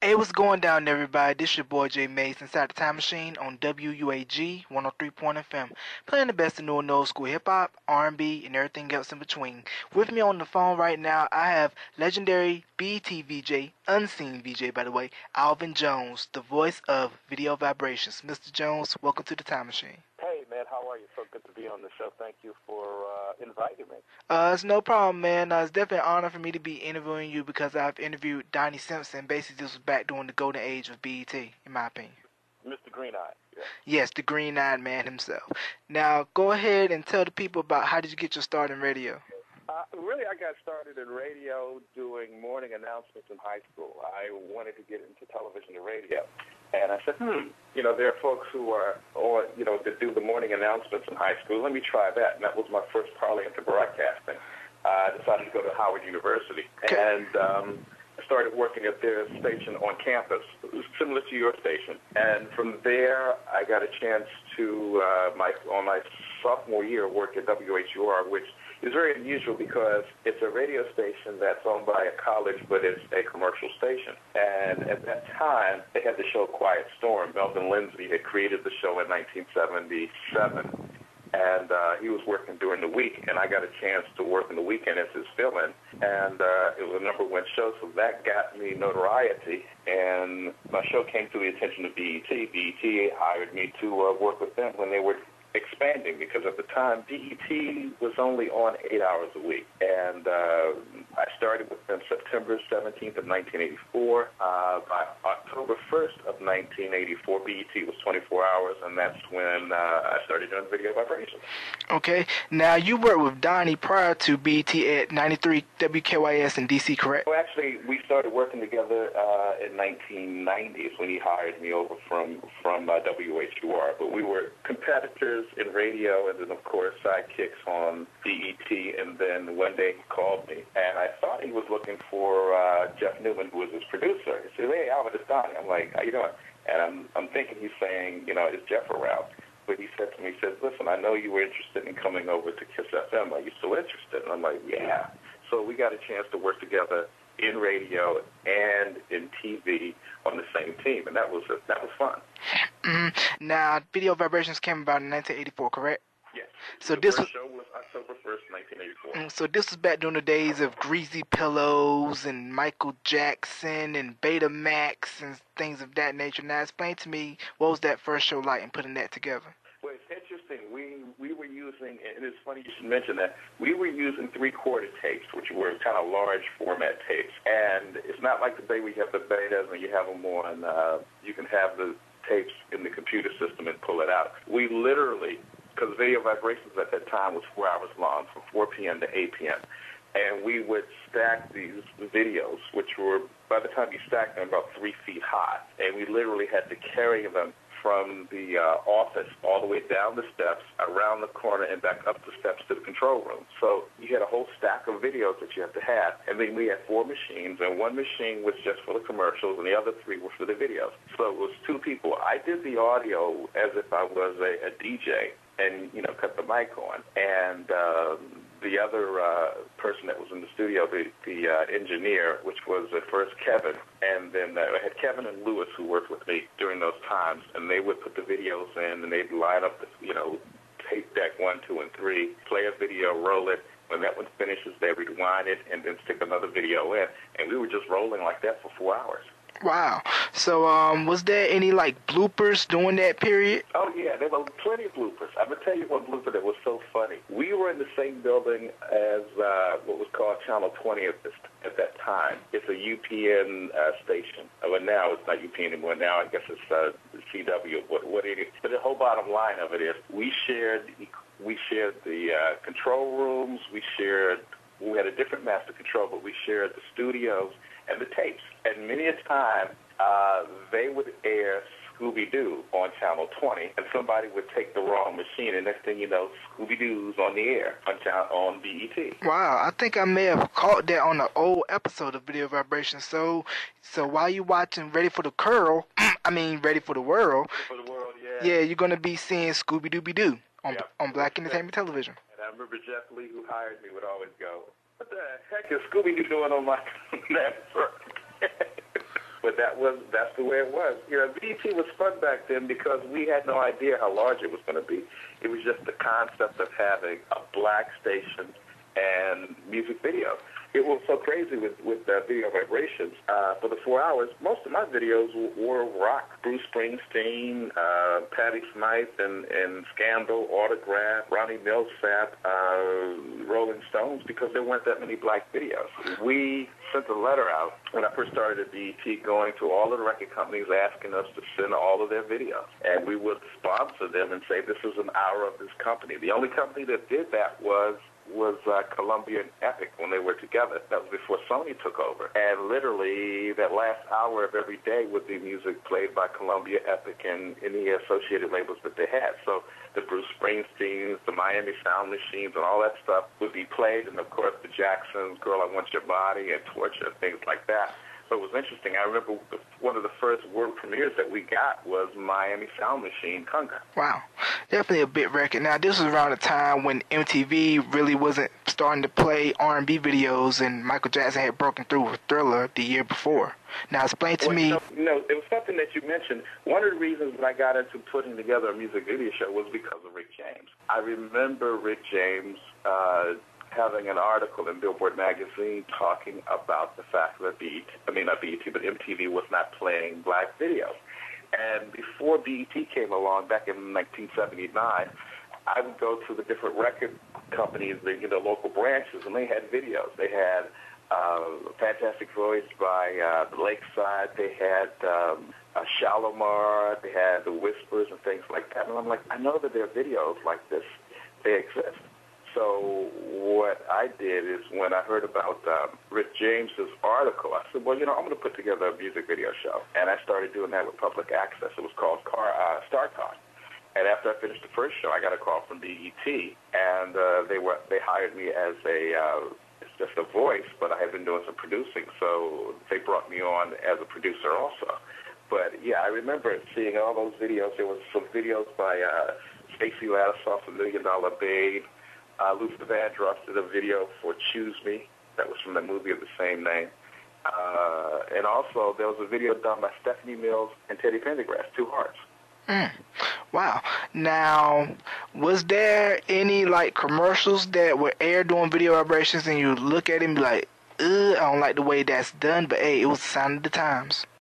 Hey, what's going down, everybody? This your boy Jay Mason inside the Time Machine on WUAG 103.FM, playing the best of new and old school hip hop, R&B, and everything else in between. With me on the phone right now, I have legendary BT VJ, unseen VJ by the way, Alvin Jones, the voice of Video Vibrations. Mr. Jones, welcome to the Time Machine. Hey, man, how are you? So good to be on the show. Thank you for inviting me. It's no problem, man. It's definitely an honor for me to be interviewing you because I've interviewed Donnie Simpson. Basically, this was back during the golden age of BET, in my opinion. Mr. Green-Eyed. Yeah. Yes, the green-eyed man himself. Now, go ahead and tell the people about how did you get your start in radio? Really, I got started in radio doing morning announcements in high school. I wanted to get into television and radio. And I said, there are folks who are, that do the morning announcements in high school. Let me try that. And that was my first parlay into broadcasting. I decided to go to Howard University. And I started working at their station on campus, similar to your station. And from there, I got a chance to, on my sophomore year, work at WHUR, which is very unusual because it's a radio station that's owned by a college, but it's a commercial station. And at that time, they had the show Quiet Storm. Melvin Lindsay had created the show in 1977, and he was working during the week, and I got a chance to work in the weekend as his fill-in. And it was a #1 show, so that got me notoriety, and my show came to the attention of BET. BET hired me to work with them when they were expanding, because at the time BET was only on 8 hours a week, and I started with them September 17th of 1984. By October 1st of 1984, BET was 24 hours, and that's when I started doing Video Vibrations. Okay, now you worked with Donnie prior to BET at 93 WKYS in DC, correct? Well, actually, we started working together in 1990s when he hired me over from WHUR, but we were competitors in radio, and then of course sidekicks on BET. And then one day he called me, and I thought he was looking for Jeff Newman, who was his producer. He said, "Hey, Alvin, it's Donnie." I'm like, "How you doing?" And I'm thinking he's saying, is Jeff around? But he said to me, he says, "Listen, I know you were interested in coming over to KISS FM. Are you still interested?" And I'm like, "Yeah." So we got a chance to work together in radio and in TV on the same team, and that was fun. Mm-hmm. Now, Video Vibrations came about in 1984, correct? Yes. So the this first show was October 1st, 1984. So this was back during the days of Greasy Pillows and Michael Jackson and Betamax and things of that nature. Now, explain to me, what was that first show like and putting that together? Well, it's interesting. We were using, and it's funny you should mention that, we were using 3/4 tapes, which were kind of large format tapes. And it's not like today we have the betas and you have them on, you can have the tapes in the computer system and pull it out. We literally, because Video Vibrations at that time was 4 hours long, from 4 p.m. to 8 p.m., and we would stack these videos, which were, by the time you stacked them, about 3 feet high, and we literally had to carry them from the office all the way down the steps, around the corner, and back up the steps to the control room. So you had a whole stack of videos that you had to have, and then we had 4 machines, and one machine was just for the commercials, and the other 3 were for the videos. So it was 2 people. I did the audio as if I was a DJ, and cut the mic on, and the other person that was in the studio, the engineer, which was at first Kevin, and then I had Kevin and Lewis who worked with me during those times, and they would put the videos in, and they'd line up the tape deck 1, 2, and 3, play a video, roll it. When that one finishes, they rewind it and then stick another video in, and we were just rolling like that for 4 hours. Wow. So, was there any, bloopers during that period? Oh, yeah, there were plenty of bloopers. I'm going to tell you one blooper that was so funny. We were in the same building as what was called Channel 20 at that time. It's a UPN station. Well, now it's not UPN anymore. Now I guess it's CW, what it is. But the whole bottom line of it is we shared the control rooms. We had a different master control, but we shared the studios and the tapes. And many a time, they would air Scooby-Doo on Channel 20, and somebody would take the wrong machine, and next thing you know, Scooby-Doo's on the air on BET. Wow, I think I may have caught that on an old episode of Video Vibration. So while you're watching Ready for the Curl, Ready for the World, yeah, you're going to be seeing Scooby-Dooby-Doo on Black Entertainment Television. And I remember Jeff Lee, who hired me, would always go, "What the heck is Scooby-Doo doing on my network?" But that's the way it was. BET was fun back then because we had no idea how large it was going to be. It was just the concept of having a black station and music video. It was so crazy with video vibrations. For the 4 hours, most of my videos were rock. Bruce Springsteen, Patti Smythe and Scandal, Autograph, Ronnie Milsap, Rolling Stones, because there weren't that many black videos. We sent a letter out when I first started at BET going to all of the record companies asking us to send all of their videos. And we would sponsor them and say, this is an hour of this company. The only company that did that was Columbia and Epic when they were together. That was before Sony took over. And literally that last hour of every day would be music played by Columbia, Epic, and any associated labels that they had. So the Bruce Springsteens, the Miami Sound Machines, and all that stuff would be played. And, of course, the Jacksons, Girl, I Want Your Body, and Torture, and things like that. So it was interesting. I remember one of the first world premieres that we got was Miami Sound Machine, Conga. Wow. Definitely a big record. Now, this was around the time when MTV really wasn't starting to play R&B videos, and Michael Jackson had broken through with Thriller the year before. Now, explain to me... it was something that you mentioned. One of the reasons that I got into putting together a music video show was because of Rick James. I remember Rick James... having an article in Billboard magazine talking about the fact that not BET, but MTV was not playing black videos. And before BET came along, back in 1979, I would go to the different record companies, the local branches, and they had videos. They had Fantastic Voyage by Lakeside. They had Shalimar. They had The Whispers and things like that. And I'm like, I know that there are videos like this. They exist. So what I did is when I heard about Rick James's article, I said, well, I'm going to put together a music video show. And I started doing that with Public Access. It was called Star Talk. And after I finished the first show, I got a call from BET, and they hired me as just a voice, but I had been doing some producing, so they brought me on as a producer also. But, yeah, I remember seeing all those videos. There was some videos by Stacey Ladisoff, A $1 Million Babe. Luther Vandross did a video for Choose Me. That was from the movie of the same name. And also, there was a video done by Stephanie Mills and Teddy Pendergrass, Two Hearts. Wow. Now, was there any, commercials that were aired during video vibrations and you look at it and be like, I don't like the way that's done, but, hey, it was the sign of the times?